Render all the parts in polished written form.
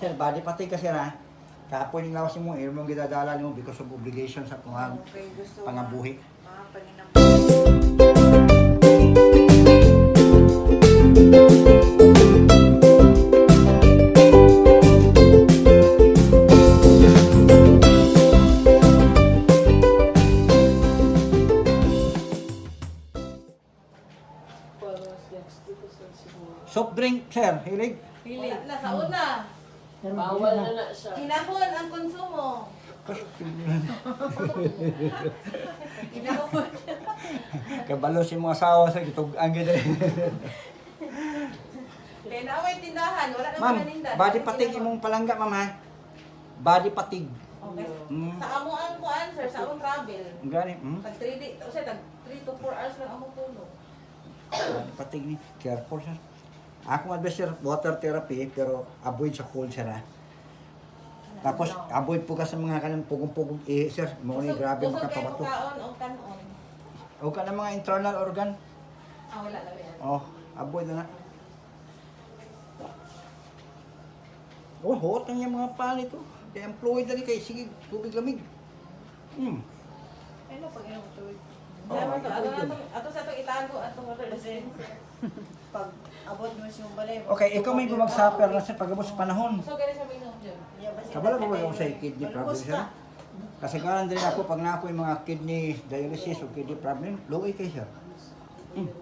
Sir, body pati ka sir ha. Kapoy yung lawas mo, mong gidadala mo because of obligation sa pangag Okay, gusto pangabuhi. Paninam. Soft drink, sir, hilig. Wala na, sa una. Bawal na siya. Hinahon ang konsumo. Hinahon. Kabalo si mga asawa sa kitog ang gid. Kaya na ako'y tindahan, wala na Ma'am, maninda. body patig imong palangga, ma'am ha. Body patig. Okay. Mm. Sa amo ang kuan, sir, sa among travel. Ang gani, Tag 3 days, o siya, tag 3 to 4 hours lang among tulog. Body patig ni. Careful, sir. Ako advice sir, water therapy, pero avoid sa cold, sir ha. Tapos, avoid po ka sa mga kanang pugong-pugong sir. Mo ni grabe Busog kayo makapabato. kaon o kanon. O ka ng mga internal organ. Wala na yan. Oh, avoid na. Oh, hot ang yung mga pan ito. Kaya employed na rin kayo. Sige, tubig lamig. Ano pag inom ito? Oh, Sabi ko, avoid yun. ato sa itong itago, atong Pag abot mo siya balay. Okay, ikaw may gumagsaper na sa pag-abot sa panahon. So, ganun siya minom dyan. Kabala mo ba yung sa kidney problem sir? Kasi kanan din ako, pag na ako yung mga kidney dialysis o kidney problem, low kayo sir.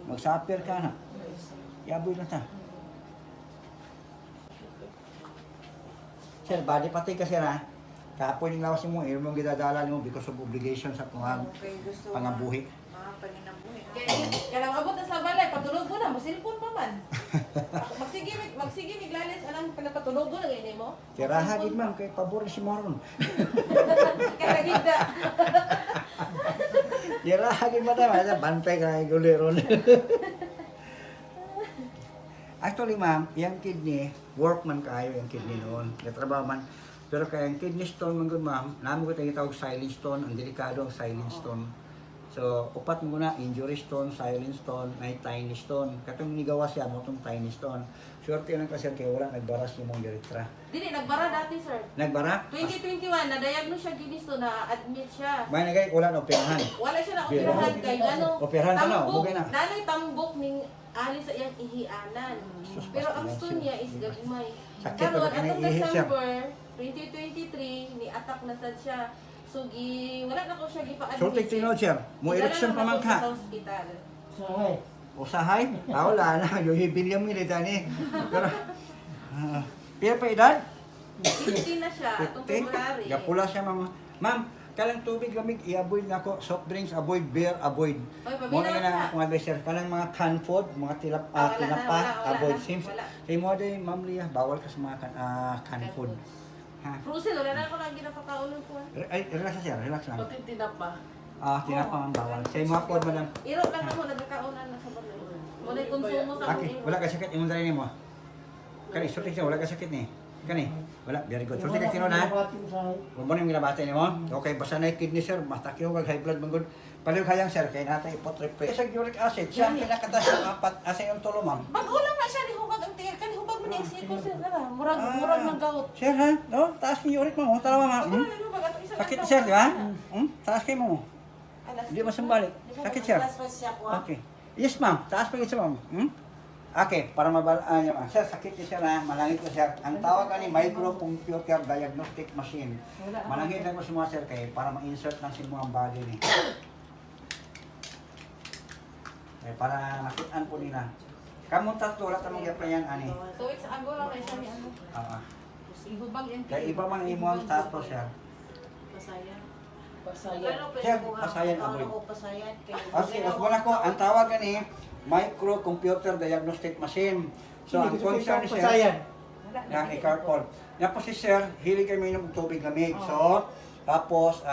Magsaper ka na. Iaboy na ta. Sir, body pati ka sir ha. Kapoy yung lawas mo, mong gidadala mo because of obligation sa Okay, gusto pangabuhi. Paninabuhi. Kaya abot na sa balay, patulog mo na, masilpon pa man. Magsige miglalis, alam ka na patulog mo na ganyan mo? Kaya hagid ma'am, kay pabor si Moron. Kaya gida. Kaya hagid mo na, bantay ka kay Guleron. Actually ma'am, yung kidney, workman kayo yung kidney noon. Natrabaho man. Pero kaya yung kidney stone man good ma'am, namin ko tayo tawag silent stone, ang delikado ang silent stone. So, upat mo na, injury stone, silent stone, may tiny stone. Katong nigawa siya mo itong tiny stone. Swerte lang kasi kaya wala nagbaras yung mong diritra. Dili, nagbara dati sir. Nagbara? 2021, na-diagnose siya ginis to, na-admit siya. May nagay, wala na operahan. Wala siya na operahan kay ano. Operahan ka na, bugay na. Nanay tambok ning ali sa iyang ihianan. Pero ang stone niya is gagmay. Sakit Karon na atong ihi siya. December 2023 ni attack na sad siya. So wala na ko siya gipa-admit. So, take tinod sir, mo election pa man ka. Sa hospital. Sahay. Usahay? Wala na, yung hibilyam nila dani. Pero, pira pa edad? 50 na siya, atong 50? February. Gapula siya mama. Ma'am, kalang tubig lamig, i-avoid na ako. Soft drinks, avoid. Beer, avoid. Oy, Muna paminaw na na. akong advice sir. Kalang mga canned food, mga Wala tinapa, na, avoid. wala. Sims. Wala. Sa mo day, ma'am Lia, bawal ka sa mga canned food. Ha? Frozen, wala na ako lang ginapakaunon ko. Ay, relax na sir, relax lang. Pati tinapa. Tinapa ang bawal. Sa mga food, madam. Iro lang ako, nagkakaunan na sa balay. Muna yung konsumo sa Okay, wala ka sakit, yung dali mo. Kani, sultik siya, wala ka sakit ni. Kani, wala, very good. Sultik ka tinod ha. Huwag mo na yung ginabate niyo mo. Okay, basta na yung kidney sir, basta kayo kag high blood mong good. Paliw kayang sir, kaya natin ipotrip. Sa uric acid, siya ang pinakatas ng apat, asa yung tulo ma'am. Bago lang na siya, nihubag ang tiyan. Kanihubag mo na yung siko sir na lang. Murag ng gout. Sir ha, no? Taas yung uric mo, tara mama. Bago lang nihubag atong isang Sakit adlaw. sir, di ba? Taas kayo mo. Alas. Hindi masambalik. Sakit sir. Okay. Yes ma'am, taas pa isa ma'am. Okay, para mabalaan niyo. Sir, sakit niya sir ha, malangit ko sir. Ang tawag ni microcomputer diagnostic machine. Malangit lang ko si mga sir kay para ma-insert lang si mga body ni. Eh, para nakitaan po nila. Kamong tatlo, wala tamang yapayan ani. 2 weeks ago lang na siya ni ano. Ihubag yung Kaya iba man imo ang status sir. Pasayan. Pasaya. Sir, pasayan aboy. Ako pasayan. Okay, as wala ko, ang tawag ni microcomputer diagnostic machine. So, ang concern ni sir, ng i-carpol. Yan po si sir, hilig kayo minom ng tubig lamig. So, tapos,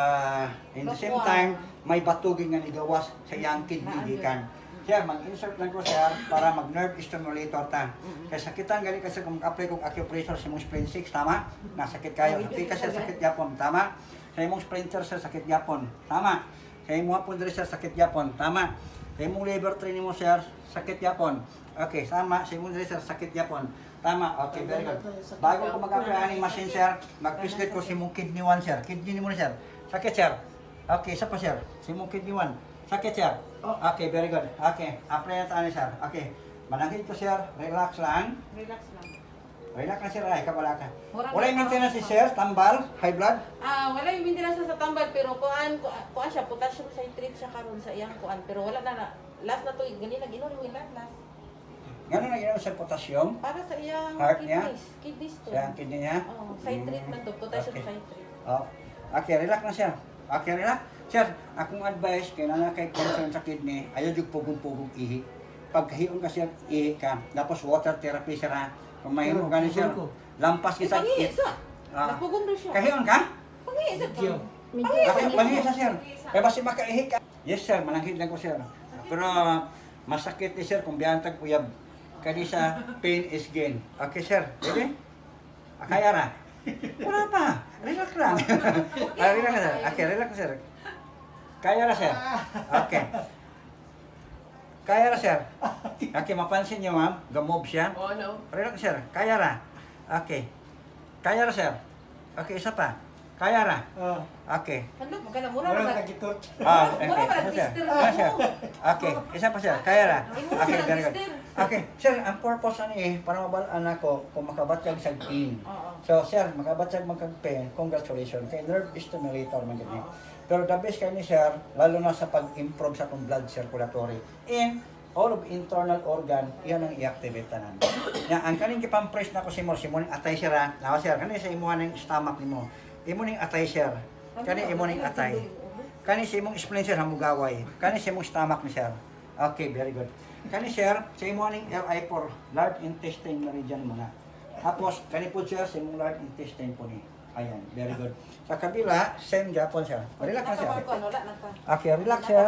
in the same time, may batugin nga nigawas sa iyang kidney gikan. Sir, mag-insert lang ko sir para mag-nerve stimulator ta. Kaya sakitan gali kasi kung mag-apply kong acupressure sa mong spleen 6, tama? Nasakit kayo. Hindi kasi sakit yapon, tama? Sa imong splinter sir, sakit yapon, tama? Sa imong hapon diri sir, sakit yapon, tama? Sa imong liver training mo sir, sakit yapon. Okay, sama. Sa imong diri sir, sakit yapon. Tama, okay, very good. Bago ko mag-apply ng machine, sir, mag-prescribe ko si mong kidney 1, sir. Kidney mo na, sir. Sakit, sir. Okay, isa pa, sir. Si mong kidney 1. Sakit, sir. Okay, very good. Okay, apply na tayo, sir. Okay, manangin ko, sir. Relax lang. Relax lang. Relax na, sir. Ay, wala ka. Murag Wala yung na- maintenance si sir, tambal, high blood. Wala yung maintenance sa tambal pero kuan siya potassium citrate siya karon sa iyang kuan pero wala na last na to gani nag-inom yung last. Gano'n na ginawa sa potassium? Para sa iyang Heart niya? kidneys to. Siya ang kidney niya? Oh, citrate man to, potassium Okay. citrate. Oh. Okay, relax na siya. Okay, relax. Sir, akong advice, kaya na kay concern sa kidney, ayaw yung pugong-pugong ihi. Pag hiyon ka siya, ihi ka. Tapos water therapy siya na. Kung mahiyon ka niya, sir, lampas kita. Pangi sa. Ah. Napugong na siya. Kahiyon ka? Pangi sa. Okay, pangihi sa sir. Kaya basi makaihi ka. Yes, sir, mananghid lang ko, sir. Pero masakit ni sir kung biyantag uyab. Kani sa pain is gain. Okay, sir. Ready? Kaya na. Wala pa. Relax lang. Relax na, sir. Okay, relax na, sir. Kaya na, sir. Okay. Kaya na, sir. Okay, mapansin niyo, ma'am. Gamove siya. Oh, no. Relax, sir. Kaya na. Okay. Kaya na, sir. Okay, isa pa. Kaya na. Okay. Handog mo kana mura na. Okay. Mura pa Isa, sir. nag-twister Ah, sir. Okay. Isa pa, sir. Kaya na. Mura Okay, pa very good. nag-twister. Okay, sir, ang purpose ani para mabalaan ako kung makabatag sa pain. Oo. So, sir, makabatag magkag-pain, congratulations. Kay nerve stimulator man gani. Pero the best kay ni sir, lalo na sa pag-improve sa atong blood circulatory. And all of internal organ, iyan ang i-activate tanan. Ya, ang kaning gipampress na ko si mo ning atay sir ha. Nawa sir, kani sa imuha ng stomach nimo. Imo ning atay sir. Kani imo ning atay. Kani sa imong spleen sir hamugaway. Kani sa imong stomach ni sir. Okay, very good. Kani sir, sa imo ning LI4, large intestine na region mo na. Tapos kani po sir sa imong large intestine po ni. Ayan, very good. Sa kabila, same Japon sir. Relax na sir. Wala na pa. Okay, relax sir.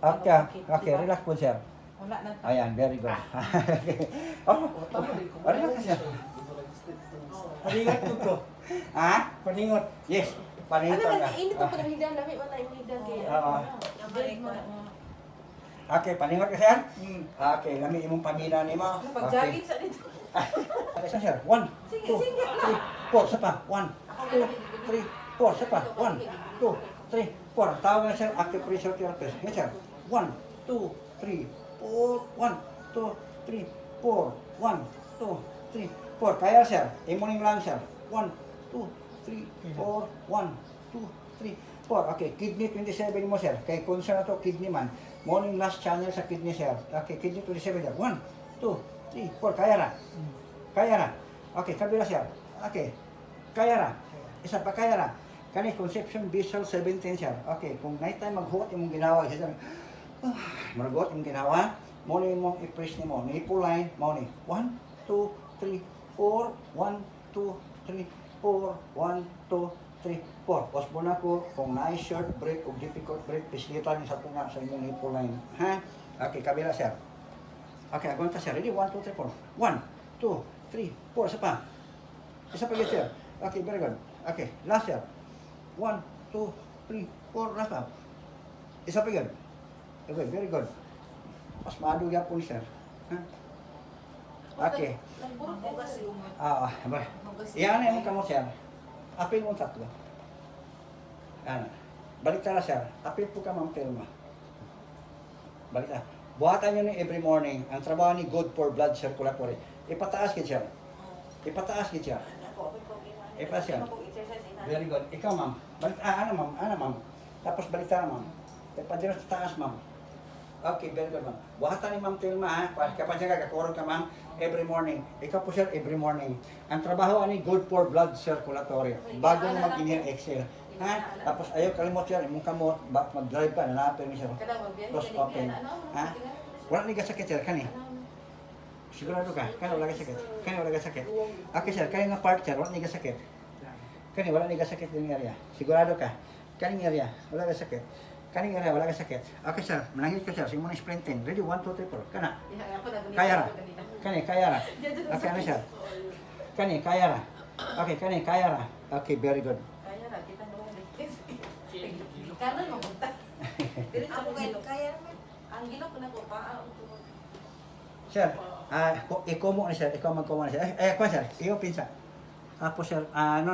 Okay, okay, relax po sir. Wala na pa. Ayan, very good. Oh, relax na sir. Paningot ko to. Ha? Paningot. Yes, Ano paninit man ka. init pa pag hidan lami man yung hidan kay. Oo. Balik mo. Okay, paningot ka sir? Okay, lami imong pamina nimo. Pag Okay. jogging sa dito. Isa sir, 1, 2, Sige, sige. 3, 4, sa pa, 1, 2, 3, 4, sa pa, 1, 2, 3, 4. Tawag na sir, acupressure therapist. Yes sir, 1, 2, 3, 4, 1, 2, 3, 4, 1, 2, 3, 4. Kaya sir, imo ning lang sir. 1, 2, 3, 4, 1, 2, 3, 4. Okay, kidney 27 mo sir. Kay concern na to kidney man. Morning last channel sa kidney sir. Okay, kidney 27 sir. 1, 2, 3, 4. Kaya na. Kaya na. Okay, kabila sir. Okay. Kaya na. Isa pa kaya na. Kani conception visual 17 sir. Okay, kung night time maghuot imong ginawa siya. Margot imong ginawa. Mo ni imong i-press nimo. Nipple line mo ni. 1, 2, 3, 4. 1, 2, 3, 4. 1, 2, 3, 4. Pause muna ko kung na short break o difficult break, pislitan sa tunga sa imong nipple line. Ha? Okay, kabila sir. Okay, agunta sir. Ready? 1, 2, 3, 4. 1, 2, 3, 4. Isa pa. Isa pa yun sir. Okay, very good. Okay, last sir. 1, 2, 3, 4. Last pa. Isa pa yun. Okay, very good. Mas maado yan po sir. Ha? Okay. Nagburot ko kasi. Ba. Iyan na yung kamo sir. Apil mo tatlo. Ano? Balik tala sir. Apil po ka ma'am Telma. Balik ta. Buhatan nyo ni every morning. Ang trabaho ni good for blood circulatory. Ipataas kit siya. Ipataas kit siya. Ipataas siya. Very good. Ikaw ma'am. Balik, ano ma'am? Ano ma'am? Tapos balik tala ma'am. Ipadira sa taas ma'am. Okay, very good ma'am. Buhatan ni ma'am Telma ha. Kapag siya kakakurog ka ma'am, every morning. Ikaw po sir, every morning. Ang trabaho ani good for blood circulatory. Bago mo mag-inhale, exhale. Ha? Tapos ayaw kalimot sir, imong kamot, mag-drive pa, nanapin mo sir. Kada magbiyahe Close ka open. Ha? Wala ni ka sakit sir, kani? Sigurado ka? Kani wala ka sakit? Kani wala ka sakit? Okay sir, kani nga part sir, wala ni ka sakit? Kani wala ni ka sakit yung area? Sigurado ka? Kani area, wala ka sakit? Kani area, wala ka sakit? Okay sir, manangit ko sir, sige mo na sprinting. Ready? 1, 2, 3, 4. Kana? Kaya ra. Kani, kaya ra. Okay, ano sir? Kani, kaya ra. Okay, kani, kaya ra. Okay, very good. Kaya ra kita mo. Kanan mo punta. Dili Ako ako kayo, gilo. kaya naman. Ang gilo ko na ko pa ang tungod. Sir, ikaw mo na sir, ikaw magkuha na sir. Kuha sir, iyo pinsa. Tapos sir,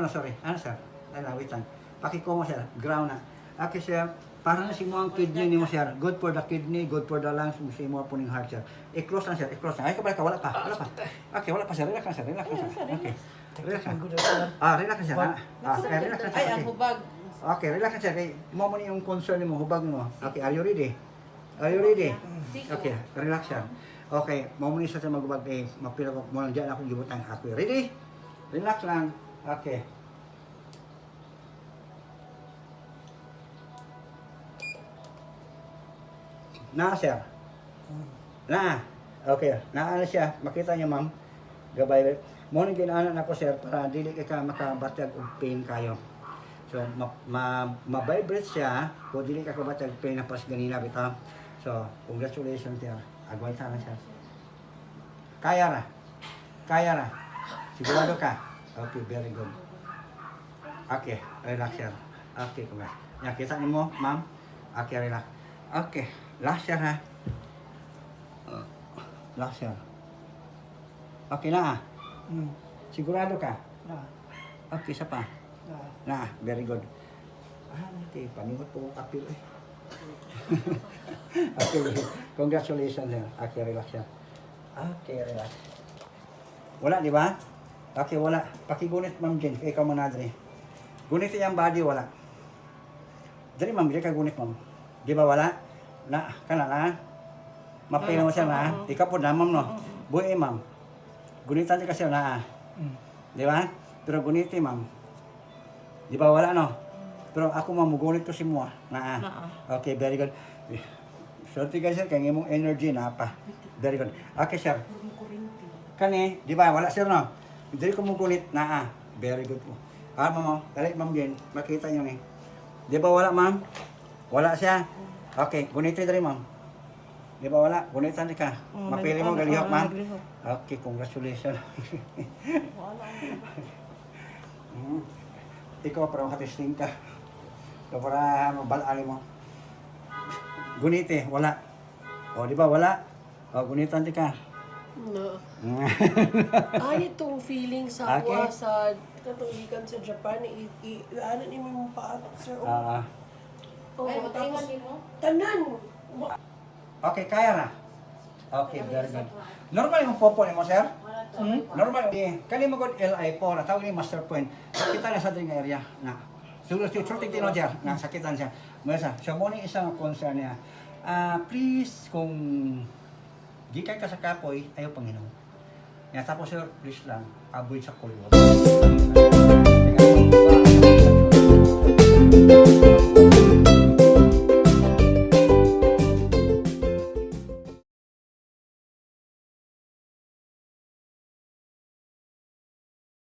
sorry. Ano sir? Wait lang. Pakikuha mo sir, ground na. Okay sir, para na si mo ang kidney ni mo sir. Good for the kidney, good for the lungs, si mo po ning heart sir. I-close na sir, i-close na. Ay, kabalik ka, wala pa. Okay, wala pa sir, relax na sir, relax na sir. Okay. Relax na. Relax na sir. Relax na sir. Ay, ang Okay. hubag. Okay, relax na sir. Mo mo ni yung concern mo, hubag mo. Okay, are you ready? Are you ready? Okay, relax yan. Okay, mamuni sa magbag mapila ko mo lang dyan ako gibutan ako. Ready? Relax lang. Okay. Na, sir. Na. Okay, naano siya. Makita niyo, ma'am. Gabay. Mo ni ginaanan ako, sir, para dili ka makabatag og pain kayo. So, ma-vibrate siya, kung dili ka kabatag pain na pas ganina bitaw. So, congratulations, sir. Agway sana siya. Kaya ra. Kaya ra. Sigurado ka. Okay, very good. Okay, relax, sir. Okay, kumas. Nakita niyo mo, ma'am? Okay, relax. Okay, last, sir, ha? Last, sir. Okay na, sigurado ka? Okay, isa pa. Very good. Okay, panigot po apil eh. Okay, congratulations, sir. Okay, relax, sir. Okay, relax. Wala, di ba? Okay, wala. Pakigunit, ma'am Jen. Ikaw mo na, Dre. Gunit yung body, wala. Dre, ma'am, Dre ka gunit, ma'am. Di ba wala? Kana na? Mapila mo siya na? Ikaw po na, ma'am, no? Buhay, ma'am. Gunitan niya kasi na. Di ba? Pero guniti, ma'am. Di ba wala, no? Pero ako, ma'am, gunit ko si mo, na. Okay, very good. Sorry guys, sir, kaya mong energy na pa. Very good. Okay, sir. Kani, di ba? Wala, sir, no? Hindi ko mo gunit, na. Very good po. Ma'am, dali, ma'am, Jen. Makita nyo, eh. Di ba wala, ma'am? Wala siya. Okay, gunitin dali, ma'am. Di ba wala? Gunitan ka. Mapili mo, galihok, ma'am. Okay, congratulations. Ikaw, para makatesting ka. So, para mabalaan mo. Gunite, wala. O, di ba wala? O, gunitan ka. No. Itong feeling sa Okay. okay. Sa katulikan sa Japan, ano ni mo paat, sir? Ay, matingan din mo. Tanan! Okay, kaya na. Okay, very good. Normal yung popo ni mo, sir? Normal. Kani mo good LI4, tawag ni master point. Kita na sa ating area na. Sulit tino dyan, na sakitan siya. Masa, so mo ni isang concern niya. Please, kung di ka sa kapoy, ayaw Panginoon. Tapos sir, please lang, avoid sa kulot.